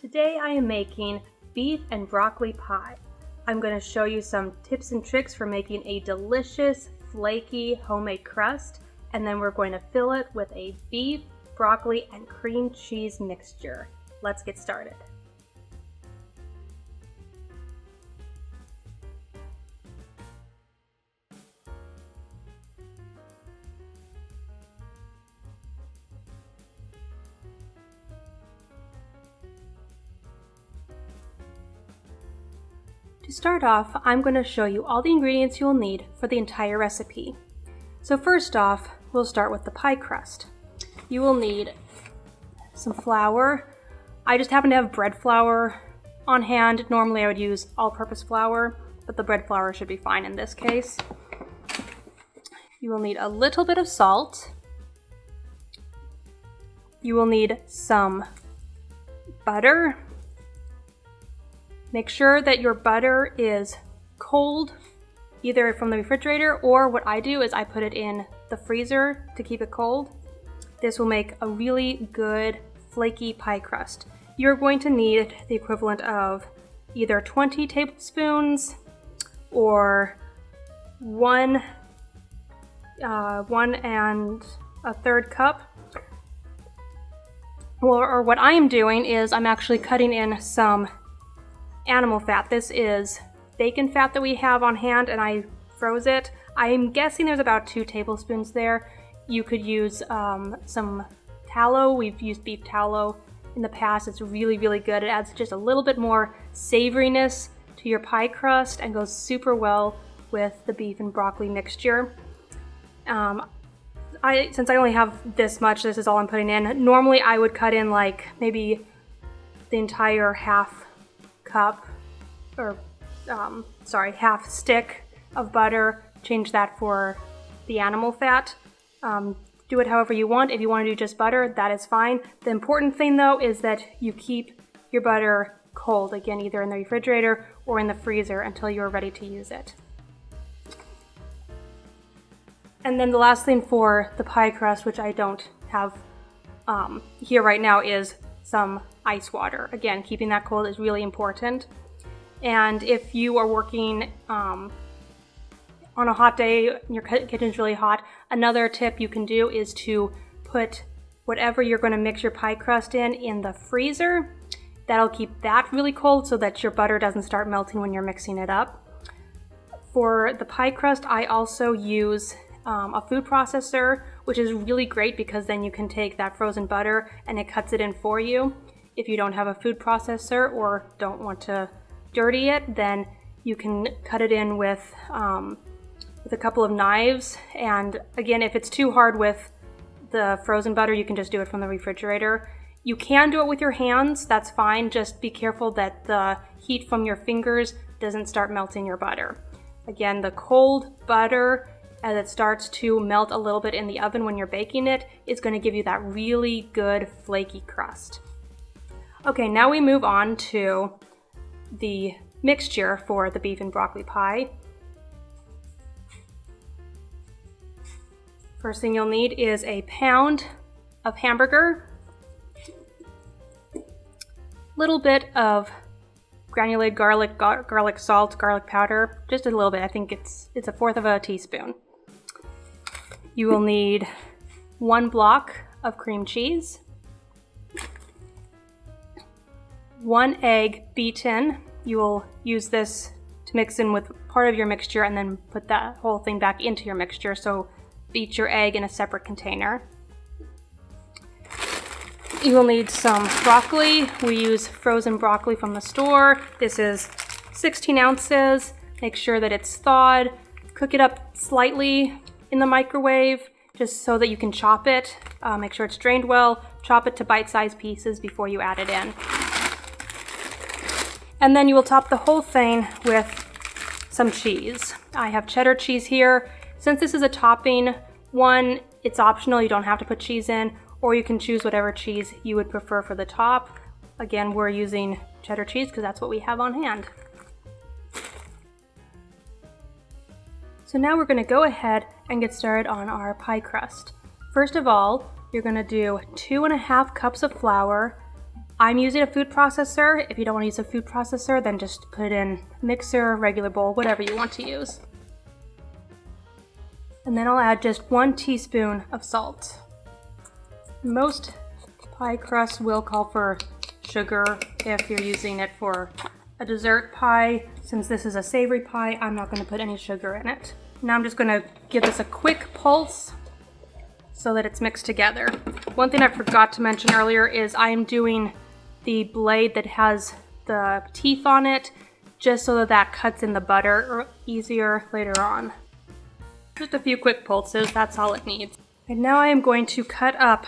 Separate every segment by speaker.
Speaker 1: Today I am making beef and broccoli pie. I'm going to show you some tips and tricks for making a delicious, flaky homemade crust, and then we're going to fill it with a beef, broccoli, and cream cheese mixture. Let's get started. To start off, I'm going to show you all the ingredients you will need for the entire recipe. So first off, we'll start with the pie crust. You will need some flour. I just happen to have bread flour on hand. Normally I would use all-purpose flour, but the bread flour should be fine in this case. You will need a little bit of salt. You will need some butter. Make sure that your butter is cold, either from the refrigerator, or what I do is I put it in the freezer to keep it cold. This will make a really good flaky pie crust. You're going to need the equivalent of either 20 tablespoons or one and a third cup. Or what I am doing is I'm actually cutting in some animal fat. This is bacon fat that we have on hand and I froze it. I'm guessing there's about 2 tablespoons there. You could use some tallow. We've used beef tallow in the past. It's really, really good. It adds just a little bit more savoriness to your pie crust and goes super well with the beef and broccoli mixture. Since I only have this much, this is all I'm putting in. Normally I would cut in like maybe the entire half stick of butter. Change that for the animal fat. Do it however you want. If you want to do just butter, that is fine. The important thing though is that you keep your butter cold, again, either in the refrigerator or in the freezer until you're ready to use it. And then the last thing for the pie crust, which I don't have here right now, is some ice water. Again, keeping that cold is really important. And if you are working on a hot day, your kitchen's really hot, another tip you can do is to put whatever you're going to mix your pie crust in the freezer. That'll keep that really cold so that your butter doesn't start melting when you're mixing it up. For the pie crust, I also use a food processor, which is really great because then you can take that frozen butter and it cuts it in for you. If you don't have a food processor or don't want to dirty it, then you can cut it in with a couple of knives. And again, if it's too hard with the frozen butter, you can just do it from the refrigerator. You can do it with your hands, that's fine. Just be careful that the heat from your fingers doesn't start melting your butter. Again, the cold butter, as it starts to melt a little bit in the oven when you're baking it, is going to give you that really good flaky crust. Okay, now we move on to the mixture for the beef and broccoli pie. First thing you'll need is a pound of hamburger, little bit of granulated garlic salt, garlic powder, just a little bit. I think it's 1/4 of a teaspoon. You will need 1 block of cream cheese, 1 egg beaten. You will use this to mix in with part of your mixture and then put that whole thing back into your mixture. So beat your egg in a separate container. You will need some broccoli. We use frozen broccoli from the store. This is 16 ounces. Make sure that it's thawed. Cook it up slightly in the microwave just so that you can chop it. Make sure it's drained well. Chop it to bite-sized pieces before you add it in. And then you will top the whole thing with some cheese. I have cheddar cheese here. Since this is a topping one, it's optional. You don't have to put cheese in, or you can choose whatever cheese you would prefer for the top. Again, we're using cheddar cheese because that's what we have on hand. So now we're going to go ahead and get started on our pie crust. First of all, you're going to do 2.5 cups of flour, I'm using a food processor. If you don't want to use a food processor, then just put it in mixer, regular bowl, whatever you want to use. And then I'll add just 1 teaspoon of salt. Most pie crusts will call for sugar if you're using it for a dessert pie. Since this is a savory pie, I'm not going to put any sugar in it. Now I'm just going to give this a quick pulse so that it's mixed together. One thing I forgot to mention earlier is I am doing the blade that has the teeth on it just so that that cuts in the butter easier later on. Just a few quick pulses, that's all it needs. And now I am going to cut up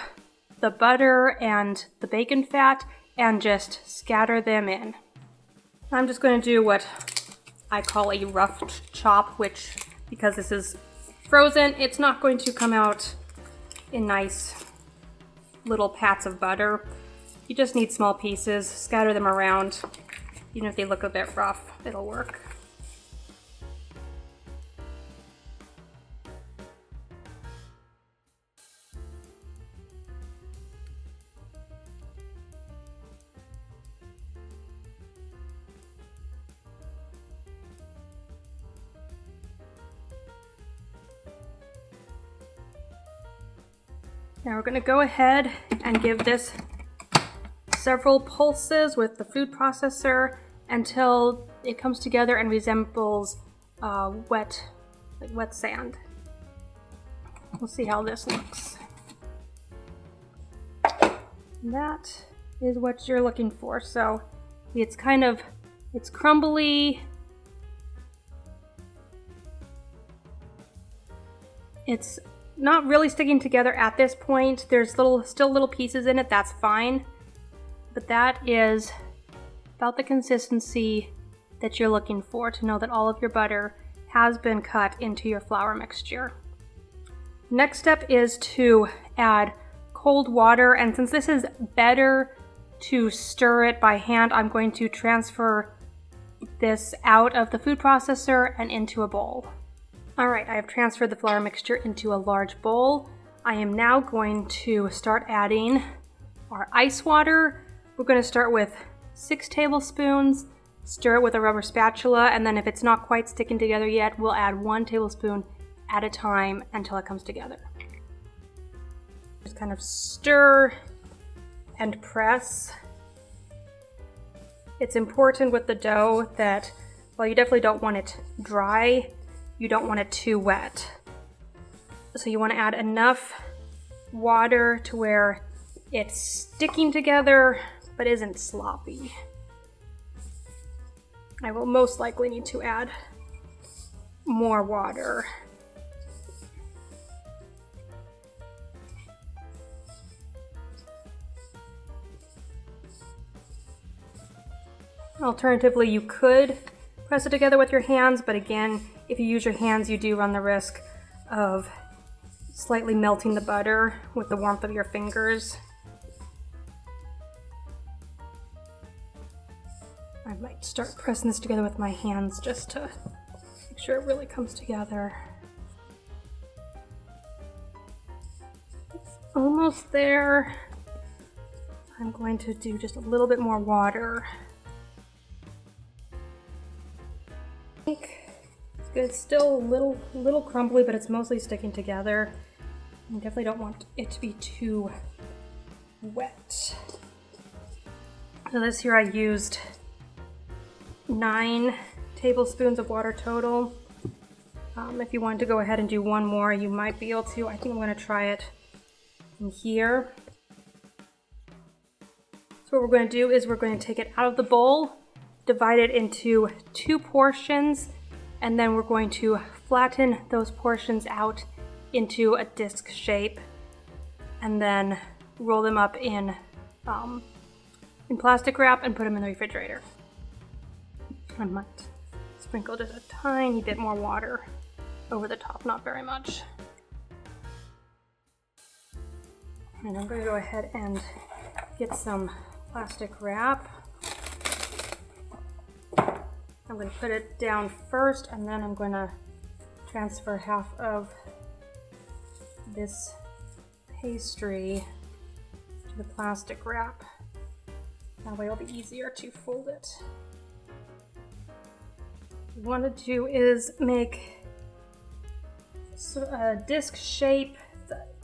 Speaker 1: the butter and the bacon fat and just scatter them in. I'm just going to do what I call a rough chop, which, because this is frozen, it's not going to come out in nice little pats of butter. You just need small pieces, scatter them around. Even if they look a bit rough, it'll work. Now we're going to go ahead and give this several pulses with the food processor until it comes together and resembles wet sand. We'll see how this looks. And that is what you're looking for. So it's crumbly. It's not really sticking together at this point. There's still little pieces in it, that's fine. But that is about the consistency that you're looking for to know that all of your butter has been cut into your flour mixture. Next step is to add cold water, and since this is better to stir it by hand, I'm going to transfer this out of the food processor and into a bowl. Alright, I have transferred the flour mixture into a large bowl. I am now going to start adding our ice water. We're going to start with 6 tablespoons, stir it with a rubber spatula, and then if it's not quite sticking together yet, we'll add 1 tablespoon at a time until it comes together. Just kind of stir and press. It's important with the dough that, while you definitely don't want it dry, you don't want it too wet. So you want to add enough water to where it's sticking together but isn't sloppy. I will most likely need to add more water. Alternatively, you could press it together with your hands, but again, if you use your hands, you do run the risk of slightly melting the butter with the warmth of your fingers. I might start pressing this together with my hands just to make sure it really comes together. It's almost there. I'm going to do just a little bit more water. It's good. It's still a little crumbly, but it's mostly sticking together. I definitely don't want it to be too wet. So this here I used 9 tablespoons of water total. If you wanted to go ahead and do one more, you might be able to. I think I'm going to try it from here. So what we're going to do is we're going to take it out of the bowl, divide it into 2 portions, and then we're going to flatten those portions out into a disc shape and then roll them up in plastic wrap and put them in the refrigerator. I might sprinkle just a tiny bit more water over the top, not very much. And I'm going to go ahead and get some plastic wrap. I'm going to put it down first, and then I'm going to transfer half of this pastry to the plastic wrap. That way it'll be easier to fold it. What we want to do is make a disc shape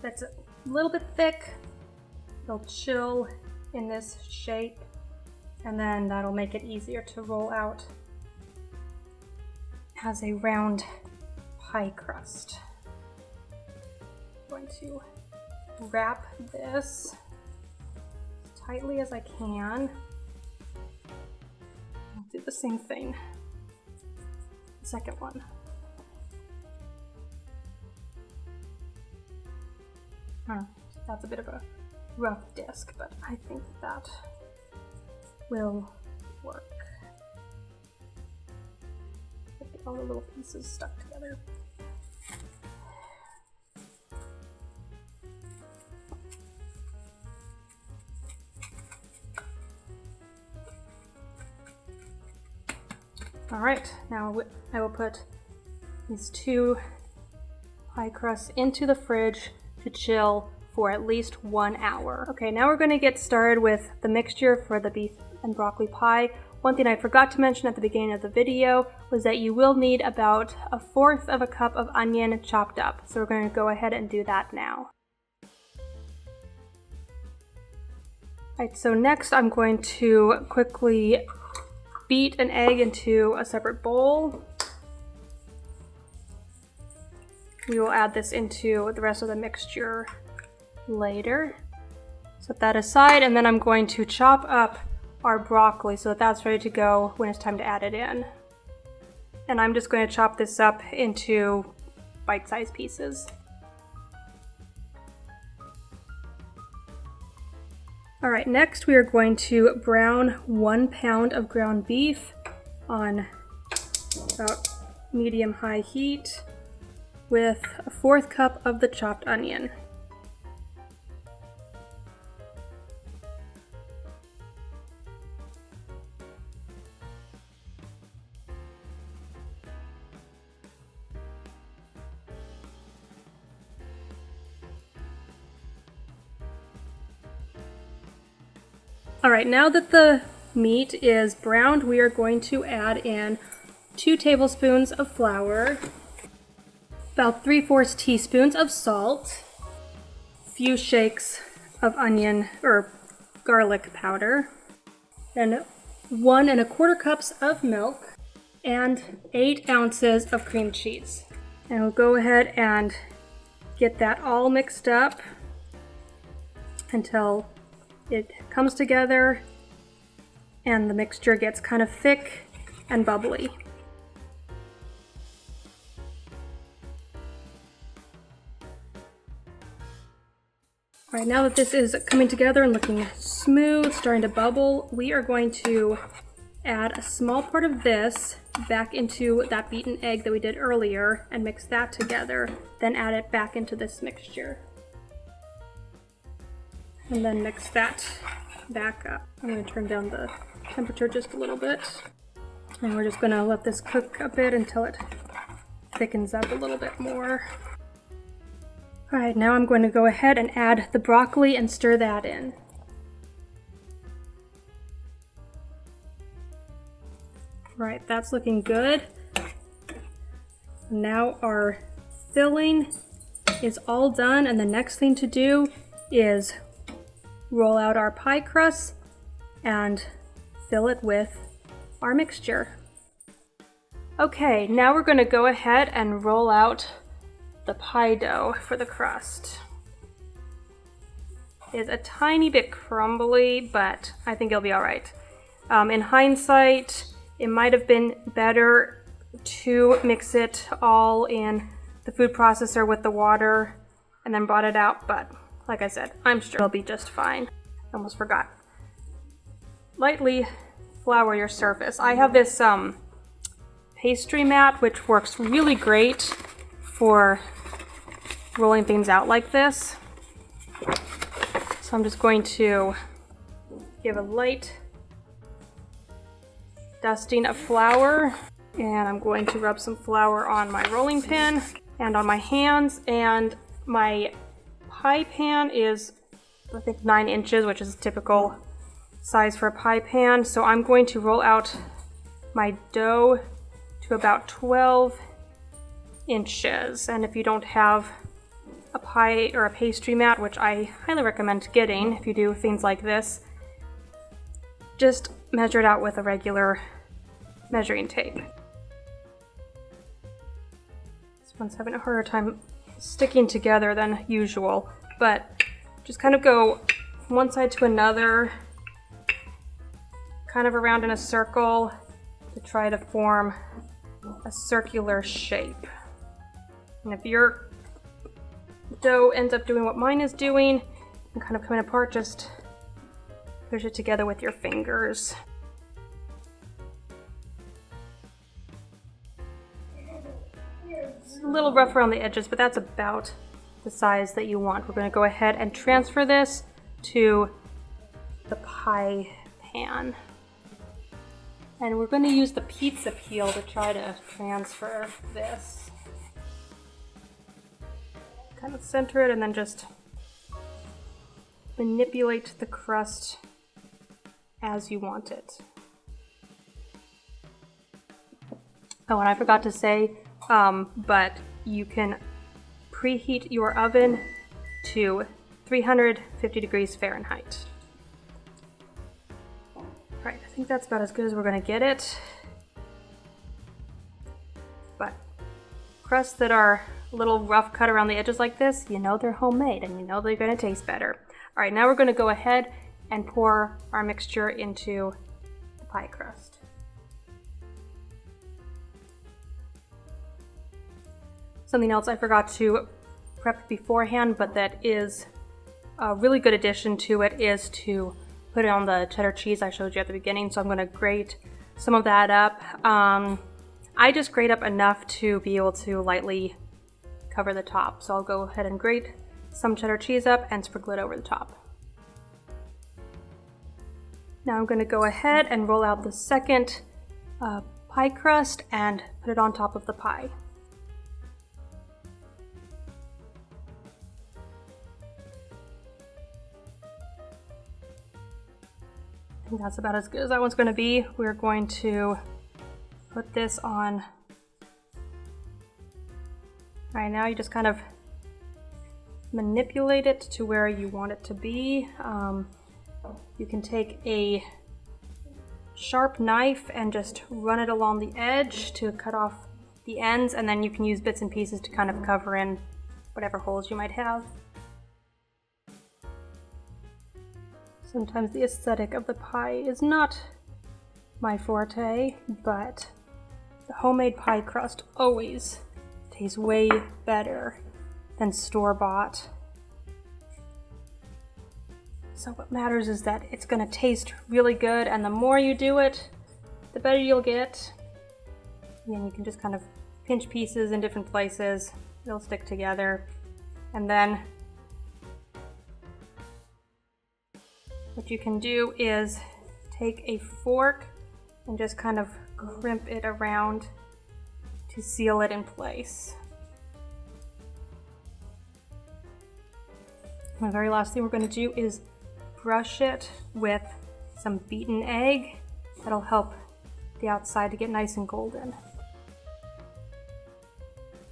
Speaker 1: that's a little bit thick. It'll chill in this shape, and then that'll make it easier to roll out as a round pie crust. I'm going to wrap this as tightly as I can. I'll do the same thing. The second one. That's a bit of a rough disc, but I think that will work. Get all the little pieces stuck together. All right, now I will put these 2 pie crusts into the fridge to chill for at least 1 hour. Okay, now we're going to get started with the mixture for the beef and broccoli pie. One thing I forgot to mention at the beginning of the video was that you will need about 1/4 cup of onion chopped up. So we're going to go ahead and do that now. Alright, so next I'm going to quickly beat an egg into a separate bowl. We will add this into the rest of the mixture later. Set that aside, and then I'm going to chop up our broccoli so that that's ready to go when it's time to add it in. And I'm just going to chop this up into bite-sized pieces. Alright, next we are going to brown 1 pound of ground beef on about medium-high heat with 1/4 cup of the chopped onion. Alright, now that the meat is browned, we are going to add in 2 tablespoons of flour, about 3/4 teaspoons of salt, a few shakes of onion or garlic powder, and 1 1/4 cups of milk, and 8 ounces of cream cheese. And we'll go ahead and get that all mixed up until it comes together and the mixture gets kind of thick and bubbly. Alright, now that this is coming together and looking smooth, starting to bubble, we are going to add a small part of this back into that beaten egg that we did earlier and mix that together, then add it back into this mixture. And then mix that back up. I'm going to turn down the temperature just a little bit. And we're just going to let this cook a bit until it thickens up a little bit more. Alright, now I'm going to go ahead and add the broccoli and stir that in. Right, that's looking good. Now our filling is all done, and the next thing to do is roll out our pie crust and fill it with our mixture. Okay, now we're going to go ahead and roll out the pie dough for the crust. It's a tiny bit crumbly, but I think it'll be alright. In hindsight, it might have been better to mix it all in the food processor with the water and then brought it out, but like I said, I'm sure it'll be just fine. I almost forgot. Lightly flour your surface. I have this pastry mat which works really great for rolling things out like this. So I'm just going to give a light dusting of flour, and I'm going to rub some flour on my rolling pin and on my hands, and my pie pan is I think 9 inches, which is typical size for a pie pan. So I'm going to roll out my dough to about 12 inches. And if you don't have a pie or a pastry mat, which I highly recommend getting if you do things like this, just measure it out with a regular measuring tape. This one's having a harder time sticking together than usual, but just kind of go from one side to another, kind of around in a circle to try to form a circular shape. And if your dough ends up doing what mine is doing and kind of coming apart, just push it together with your fingers. It's a little rough around the edges, but that's about the size that you want. We're going to go ahead and transfer this to the pie pan. And we're going to use the pizza peel to try to transfer this. Kind of center it and then just manipulate the crust as you want it. Oh, and I forgot to say, but you can preheat your oven to 350 degrees Fahrenheit. Right, I think that's about as good as we're gonna get it. But crusts that are a little rough cut around the edges like this, you know they're homemade and you know they're gonna taste better. All right, now we're gonna go ahead and pour our mixture into the pie crust. Something else I forgot to prep beforehand, but that is a really good addition to it, is to put it on the cheddar cheese I showed you at the beginning. So I'm gonna grate some of that up. I just grate up enough to be able to lightly cover the top. So I'll go ahead and grate some cheddar cheese up and sprinkle it over the top. Now I'm gonna go ahead and roll out the second pie crust and put it on top of the pie. I think that's about as good as that one's going to be. We're going to put this on. All right, now you just kind of manipulate it to where you want it to be. You can take a sharp knife and just run it along the edge to cut off the ends, and then you can use bits and pieces to kind of cover in whatever holes you might have. Sometimes the aesthetic of the pie is not my forte, but the homemade pie crust always tastes way better than store-bought. So what matters is that it's gonna taste really good, and the more you do it, the better you'll get. And you can just kind of pinch pieces in different places, they'll stick together, and then what you can do is take a fork and just kind of crimp it around to seal it in place. And the very last thing we're going to do is brush it with some beaten egg. That'll help the outside to get nice and golden.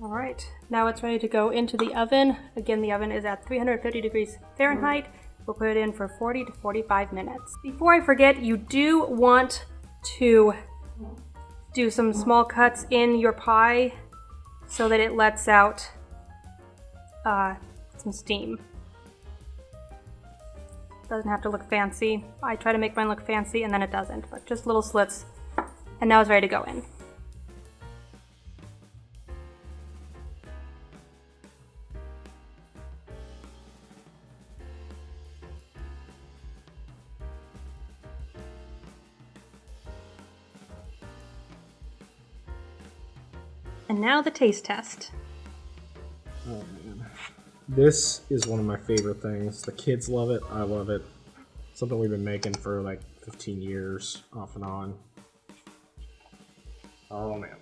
Speaker 1: All right, now it's ready to go into the oven. Again, the oven is at 350 degrees Fahrenheit. We'll put it in for 40 to 45 minutes. Before I forget, you do want to do some small cuts in your pie so that it lets out some steam. Doesn't have to look fancy. I try to make mine look fancy and then it doesn't, but just little slits. And now it's ready to go in. And now the taste test.
Speaker 2: Oh man. This is one of my favorite things. The kids love it. I love it. Something we've been making for like 15 years, off and on. Oh man.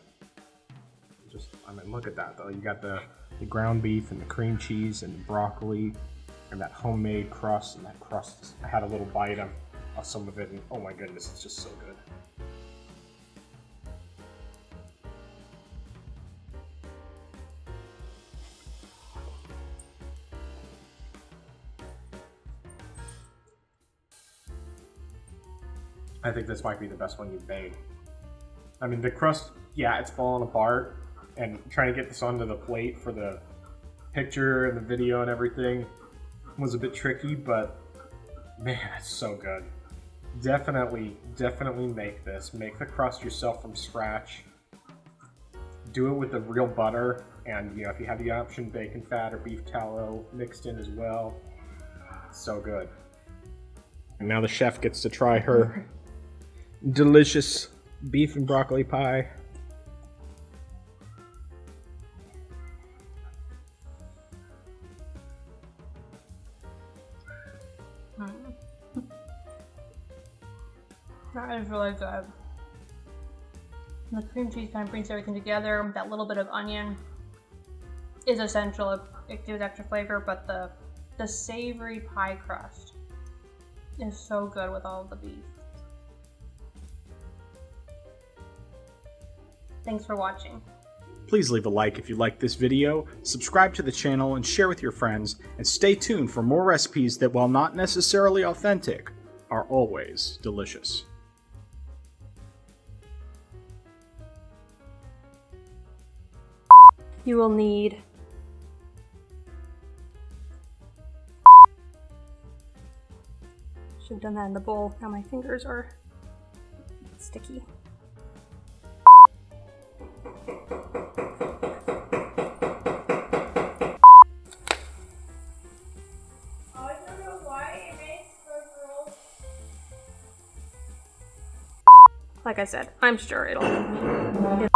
Speaker 2: Look at that though. You got the ground beef and the cream cheese and the broccoli and that homemade crust. And that crust, I had a little bite. some of it, and oh my goodness, it's just so good. I think this might be the best one you've made. I mean, the crust, yeah, it's falling apart, and trying to get this onto the plate for the picture and the video and everything was a bit tricky, but man, it's so good. Definitely make this. Make the crust yourself from scratch. Do it with the real butter, and if you have the option, bacon fat or beef tallow mixed in as well. So good. And now the chef gets to try her delicious beef and broccoli pie.
Speaker 1: That is really good. The cream cheese kind of brings everything together. That little bit of onion is essential. It gives extra flavor, but the savory pie crust is so good with all of the beef. Thanks for watching.
Speaker 3: Please leave a like if you liked this video, subscribe to the channel and share with your friends, and stay tuned for more recipes that, while not necessarily authentic, are always delicious.
Speaker 1: You will need should have done that in the bowl. Now my fingers are sticky. Like I said, I'm sure it'll